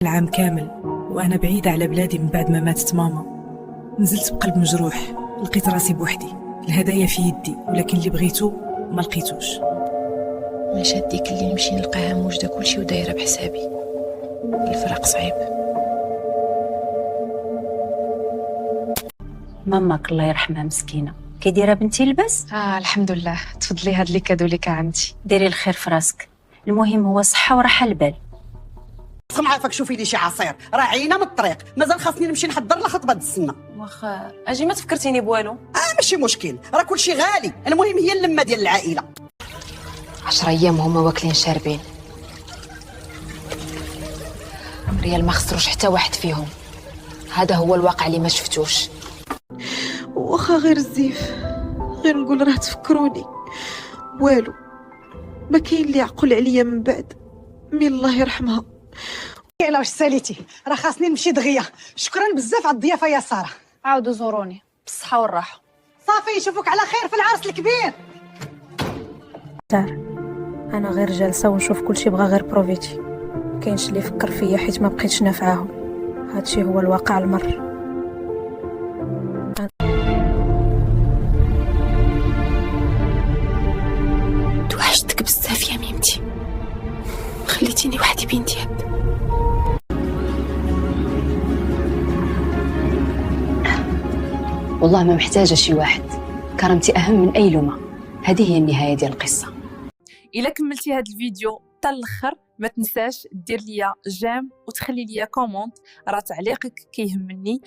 العام كامل وأنا بعيدة على بلادي من بعد ما ماتت ماما. نزلت بقلب مجروح، لقيت راسي بوحدي، الهدايا في يدي ولكن اللي بغيتو ما لقيتوش. من شاد ديك اللي نمشي نلقاها موجده كلشي ودايره بحسابي. الفراق صعيب. ماماك الله يرحمها مسكينه كي دايره بنتي لبس. الحمد لله. تفضلي هاد لي كادو ليك عمتي. ديري الخير في راسك، المهم هو صحه وراحه البال. خصكم عافاك شوفي لي شي عصير، راه عينا من الطريق، مازال خاصني نمشي نحضر لا خطبه السنه. واخا اجي ما تفكرتيني بوالو. ماشي مشكل، راه كلشي غالي، المهم هي اللمه ديال العائله. 10 ايام هما واكلين شاربين، ريال ما خسروش حتى واحد فيهم. هذا هو الواقع اللي ما شفتوش. واخا غير الزيف، غير نقول راه تفكروني والو، ما كاين اللي يعقل عليا من بعد. مي الله يرحمها. يلا واش ساليتي، راه خاصني نمشي دغيا. شكرا بزاف على الضيافه يا ساره. عاودوا زوروني بالصحه والراحه. صافي نشوفك على خير في العرس الكبير. انا غير جالسه ونشوف كلشي بغى غير بروفيتي، كاينش اللي يفكر فيا حيت ما بقيتش نافعاهم. هادشي هو الواقع المر. توحشتك بزاف يا ميمتي، خليتيني وحدي بين دياب. والله ما محتاجة شي واحد، كرامتي أهم من أي لومة. هذه هي النهاية ديال القصة. الا كملتي هذا الفيديو حتى الاخر ما تنساش دير ليا جيم وتخلي ليا كومونت، راه تعليقك كيهمني.